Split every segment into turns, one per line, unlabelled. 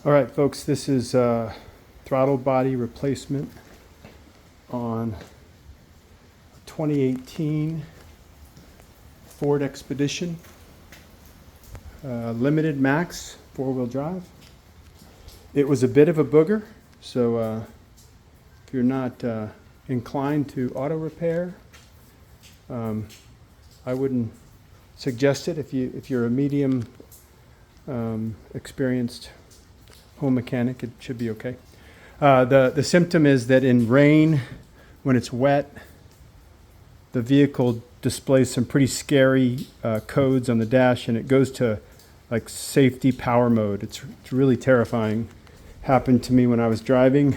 All right, folks, this is throttle body replacement on a 2018 Ford Expedition, limited max, four-wheel drive. It was a bit of a booger, so if you're not inclined to auto repair, I wouldn't suggest it. If you're a medium experienced home mechanic, it should be okay. The symptom is that in rain, when it's wet, the vehicle displays some pretty scary codes on the dash, and it goes to like safety power mode. It's really terrifying. Happened to me when I was driving.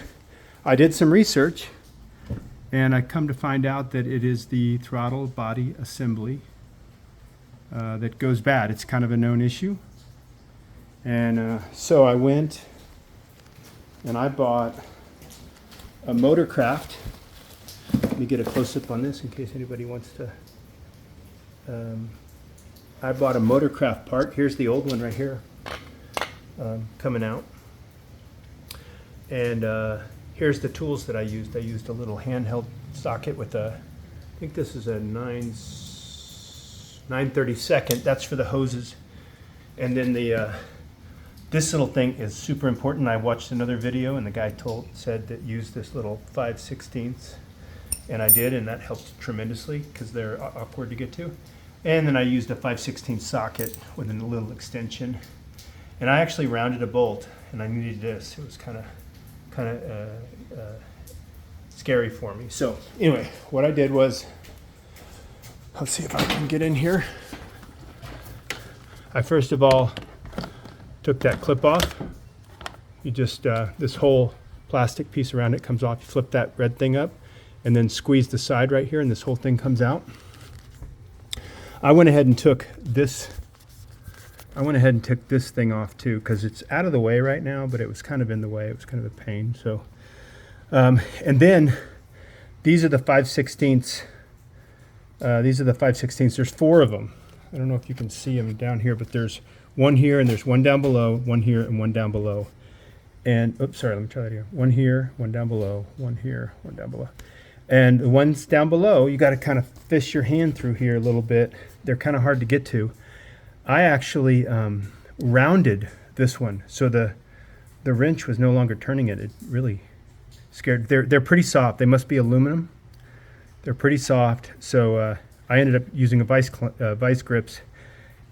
I did some research, and I come to find out that it is the throttle body assembly that goes bad. It's kind of a known issue. And so I went and I bought a Motorcraft. Let me get a close-up on this in case anybody wants to. I bought a Motorcraft part. Here's the old one right here coming out. And here's the tools that I used. I used a little handheld socket with a, I think this is a 9/32. That's for the hoses. And then the this little thing is super important. I watched another video and the guy said that use this little 5/16, and I did, and that helped tremendously because they're awkward to get to. And then I used a 5/16 socket with a little extension, and I actually rounded a bolt, and I needed this. It was kind of scary for me. So anyway, what I did was, let's see if I can get in here. I first of all took that clip off. You just, this whole plastic piece around it comes off. You flip that red thing up and then squeeze the side right here, and this whole thing comes out. I went ahead and took this thing off too, because it's out of the way right now, but it was kind of in the way. It was kind of a pain. So, and then these are the 5/16. These are the 5/16. There's 4 of them. I don't know if you can see them down here, but there's one here and there's one down below, one here and one down below. And, oops, sorry, let me try that here. One here, one down below, one here, one down below. And the ones down below, you got to kind of fish your hand through here a little bit. They're kind of hard to get to. I actually rounded this one, so the wrench was no longer turning it. It really scared. They're pretty soft. They must be aluminum. They're pretty soft. So I ended up using a vice grips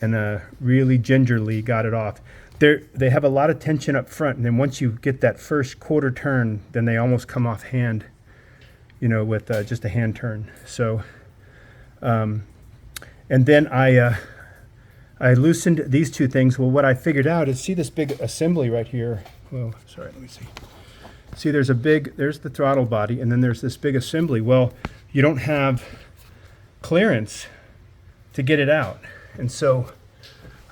and really gingerly got it off. They have a lot of tension up front, and then once you get that first quarter turn, then they almost come off hand, with just a hand turn. So, and then I loosened these 2 things. Well, what I figured out is, see this big assembly right here. Well, sorry, let me see. See, there's the throttle body, and then there's this big assembly. Well, you don't have clearance to get it out. And so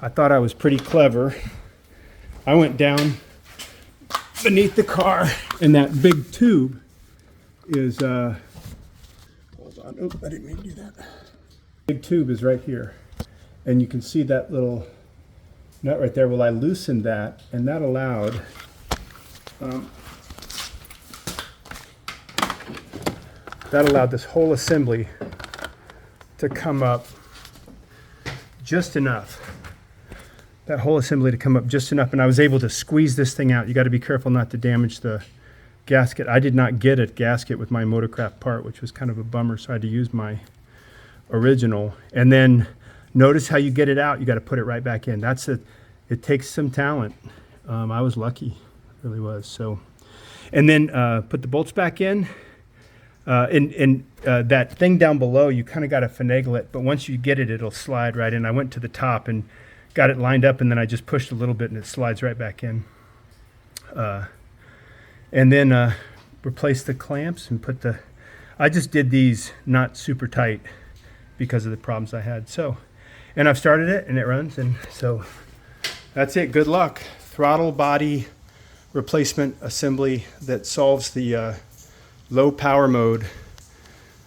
I thought I was pretty clever. I went down beneath the car, and that big tube is, hold on, oh, I didn't mean to do that. Big tube is right here. And you can see that little nut right there. Well, I loosened that, and that allowed this whole assembly to come up just enough. That whole assembly to come up just enough, and I was able to squeeze this thing out. You got to be careful not to damage the gasket. I did not get a gasket with my Motorcraft part, which was kind of a bummer, so I had to use my original. And then notice how you get it out. You got to put it right back in. It takes some talent. I was lucky, it really was. So, and then put the bolts back in. That thing down below, you kind of got to finagle it, but once you get it, it'll slide right in. I went to the top and got it lined up, and then I just pushed a little bit, and it slides right back in. And then replace the clamps and I just did these not super tight because of the problems I had. So, and I've started it, and it runs, and so that's it. Good luck. Throttle body replacement assembly that solves the low power mode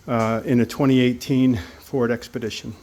in a 2018 Ford Expedition.